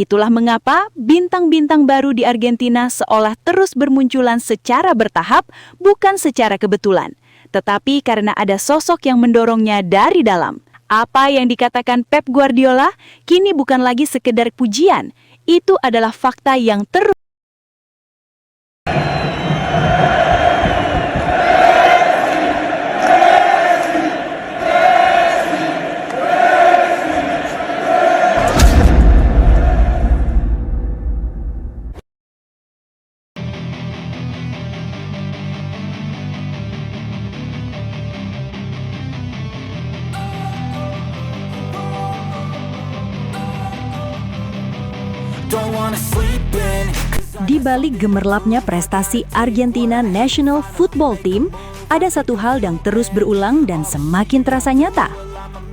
Itulah mengapa bintang-bintang baru di Argentina seolah terus bermunculan secara bertahap, bukan secara kebetulan, tetapi karena ada sosok yang mendorongnya dari dalam. Apa yang dikatakan Pep Guardiola kini bukan lagi sekedar pujian, itu adalah fakta yang terus Di balik gemerlapnya prestasi Argentina National Football Team, ada satu hal yang terus berulang dan semakin terasa nyata.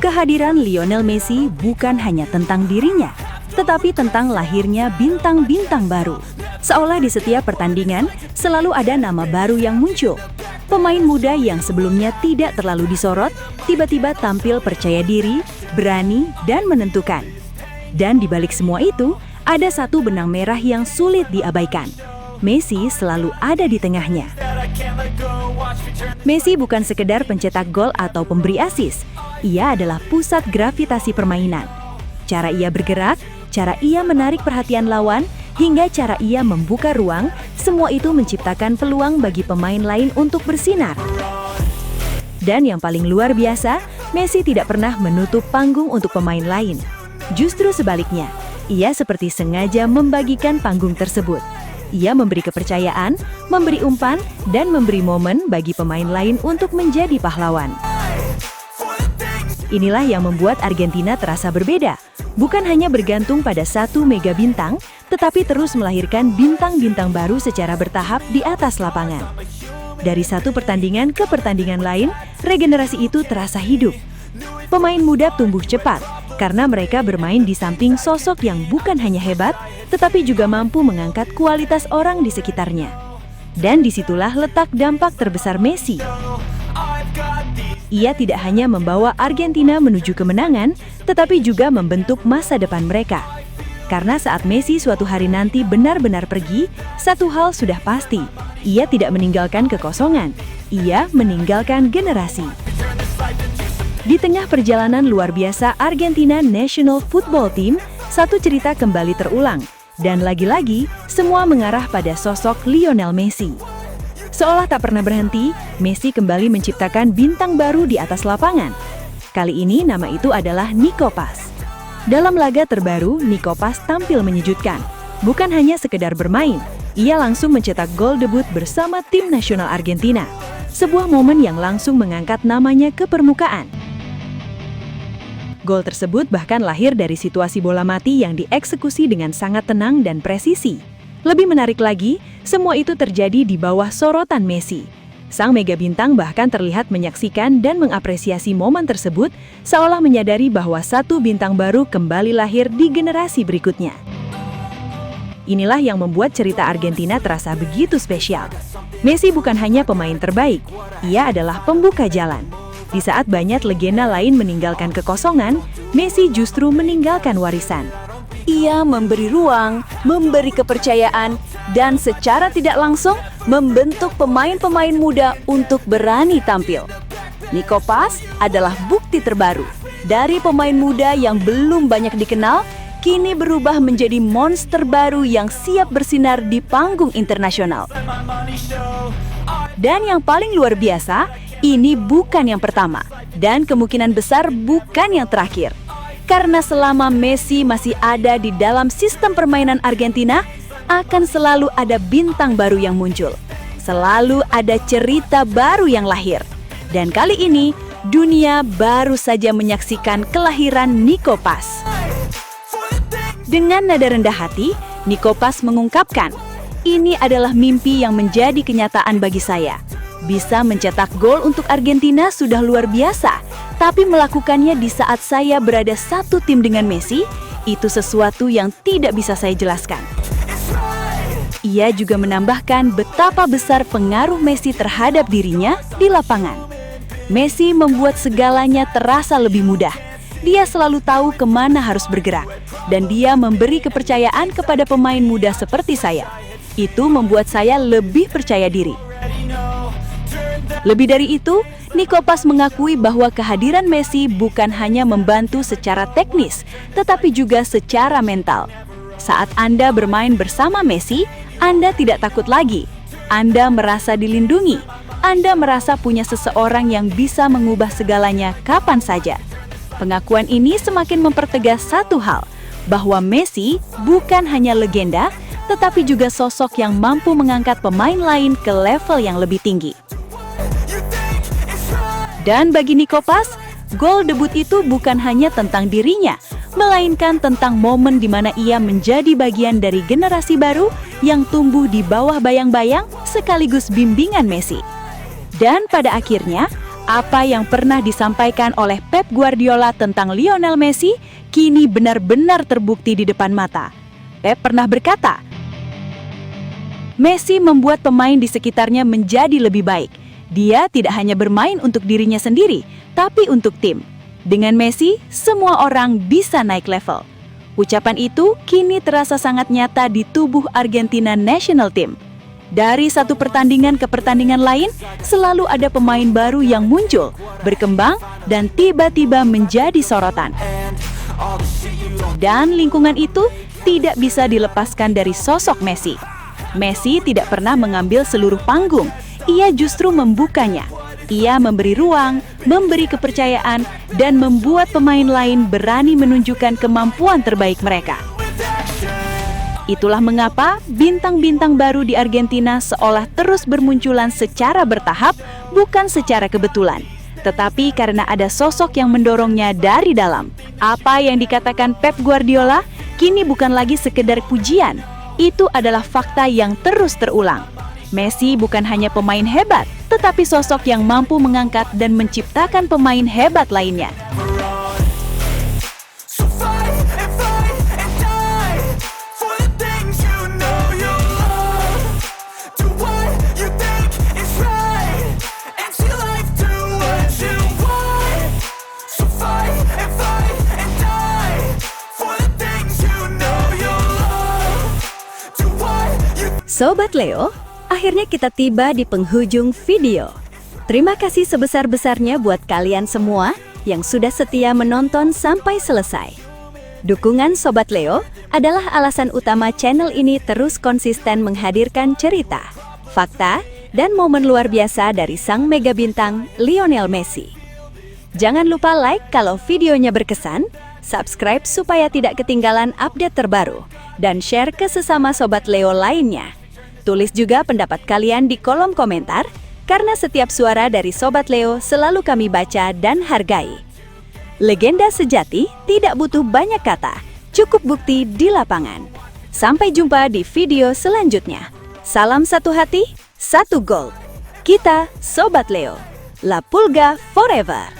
Kehadiran Lionel Messi bukan hanya tentang dirinya, tetapi tentang lahirnya bintang-bintang baru. Seolah di setiap pertandingan, selalu ada nama baru yang muncul. Pemain muda yang sebelumnya tidak terlalu disorot, tiba-tiba tampil percaya diri, berani, dan menentukan. Dan di balik semua itu, ada satu benang merah yang sulit diabaikan. Messi selalu ada di tengahnya. Messi bukan sekedar pencetak gol atau pemberi asis. Ia adalah pusat gravitasi permainan. Cara ia bergerak, cara ia menarik perhatian lawan, hingga cara ia membuka ruang, semua itu menciptakan peluang bagi pemain lain untuk bersinar. Dan yang paling luar biasa, Messi tidak pernah menutup panggung untuk pemain lain. Justru sebaliknya, ia seperti sengaja membagikan panggung tersebut. Ia memberi kepercayaan, memberi umpan, dan memberi momen bagi pemain lain untuk menjadi pahlawan. Inilah yang membuat Argentina terasa berbeda. Bukan hanya bergantung pada satu mega bintang, tetapi terus melahirkan bintang-bintang baru secara bertahap di atas lapangan. Dari satu pertandingan ke pertandingan lain, regenerasi itu terasa hidup. Pemain muda tumbuh cepat, karena mereka bermain di samping sosok yang bukan hanya hebat, tetapi juga mampu mengangkat kualitas orang di sekitarnya. Dan disitulah letak dampak terbesar Messi. Ia tidak hanya membawa Argentina menuju kemenangan, tetapi juga membentuk masa depan mereka. Karena saat Messi suatu hari nanti benar-benar pergi, satu hal sudah pasti, ia tidak meninggalkan kekosongan, ia meninggalkan generasi. Di tengah perjalanan luar biasa Argentina National Football Team, satu cerita kembali terulang. Dan lagi-lagi, semua mengarah pada sosok Lionel Messi. Seolah tak pernah berhenti, Messi kembali menciptakan bintang baru di atas lapangan. Kali ini nama itu adalah Nico Paz. Dalam laga terbaru, Nico Paz tampil menyejutkan. Bukan hanya sekedar bermain, ia langsung mencetak gol debut bersama tim nasional Argentina. Sebuah momen yang langsung mengangkat namanya ke permukaan. Gol tersebut bahkan lahir dari situasi bola mati yang dieksekusi dengan sangat tenang dan presisi. Lebih menarik lagi, semua itu terjadi di bawah sorotan Messi. Sang mega bintang bahkan terlihat menyaksikan dan mengapresiasi momen tersebut, seolah menyadari bahwa satu bintang baru kembali lahir di generasi berikutnya. Inilah yang membuat cerita Argentina terasa begitu spesial. Messi bukan hanya pemain terbaik, ia adalah pembuka jalan. Di saat banyak legenda lain meninggalkan kekosongan, Messi justru meninggalkan warisan. Ia memberi ruang, memberi kepercayaan, dan secara tidak langsung membentuk pemain-pemain muda untuk berani tampil. Nico Paz adalah bukti terbaru. Dari pemain muda yang belum banyak dikenal, kini berubah menjadi monster baru yang siap bersinar di panggung internasional. Dan yang paling luar biasa, ini bukan yang pertama, dan kemungkinan besar bukan yang terakhir. Karena selama Messi masih ada di dalam sistem permainan Argentina, akan selalu ada bintang baru yang muncul. Selalu ada cerita baru yang lahir. Dan kali ini, dunia baru saja menyaksikan kelahiran Nico Paz. Dengan nada rendah hati, Nico Paz mengungkapkan, "Ini adalah mimpi yang menjadi kenyataan bagi saya. Bisa mencetak gol untuk Argentina sudah luar biasa, tapi melakukannya di saat saya berada satu tim dengan Messi, itu sesuatu yang tidak bisa saya jelaskan." Ia juga menambahkan betapa besar pengaruh Messi terhadap dirinya di lapangan. Messi membuat segalanya terasa lebih mudah. Dia selalu tahu kemana harus bergerak, dan dia memberi kepercayaan kepada pemain muda seperti saya. Itu membuat saya lebih percaya diri. Lebih dari itu, Nico Paz mengakui bahwa kehadiran Messi bukan hanya membantu secara teknis, tetapi juga secara mental. Saat Anda bermain bersama Messi, Anda tidak takut lagi. Anda merasa dilindungi. Anda merasa punya seseorang yang bisa mengubah segalanya kapan saja. Pengakuan ini semakin mempertegas satu hal, bahwa Messi bukan hanya legenda, tetapi juga sosok yang mampu mengangkat pemain lain ke level yang lebih tinggi. Dan bagi Nico Paz, gol debut itu bukan hanya tentang dirinya, melainkan tentang momen di mana ia menjadi bagian dari generasi baru yang tumbuh di bawah bayang-bayang sekaligus bimbingan Messi. Dan pada akhirnya, apa yang pernah disampaikan oleh Pep Guardiola tentang Lionel Messi kini benar-benar terbukti di depan mata. Pep pernah berkata, Messi membuat pemain di sekitarnya menjadi lebih baik. Dia tidak hanya bermain untuk dirinya sendiri, tapi untuk tim. Dengan Messi, semua orang bisa naik level. Ucapan itu kini terasa sangat nyata di tubuh Argentina National Team. Dari satu pertandingan ke pertandingan lain, selalu ada pemain baru yang muncul, berkembang, dan tiba-tiba menjadi sorotan. Dan lingkungan itu tidak bisa dilepaskan dari sosok Messi. Messi tidak pernah mengambil seluruh panggung, ia justru membukanya. Ia memberi ruang, memberi kepercayaan, dan membuat pemain lain berani menunjukkan kemampuan terbaik mereka. Itulah mengapa bintang-bintang baru di Argentina seolah terus bermunculan secara bertahap, bukan secara kebetulan, tetapi karena ada sosok yang mendorongnya dari dalam. Apa yang dikatakan Pep Guardiola kini bukan lagi sekedar pujian, itu adalah fakta yang terus terulang. Messi bukan hanya pemain hebat, tetapi sosok yang mampu mengangkat dan menciptakan pemain hebat lainnya. Sobat Leo, akhirnya kita tiba di penghujung video. Terima kasih sebesar-besarnya buat kalian semua yang sudah setia menonton sampai selesai. Dukungan Sobat Leo adalah alasan utama channel ini terus konsisten menghadirkan cerita, fakta, dan momen luar biasa dari sang mega bintang Lionel Messi. Jangan lupa like kalau videonya berkesan, subscribe supaya tidak ketinggalan update terbaru, dan share ke sesama Sobat Leo lainnya. Tulis juga pendapat kalian di kolom komentar, karena setiap suara dari Sobat Leo selalu kami baca dan hargai. Legenda sejati tidak butuh banyak kata, cukup bukti di lapangan. Sampai jumpa di video selanjutnya. Salam satu hati, satu gol. Kita Sobat Leo. La Pulga forever.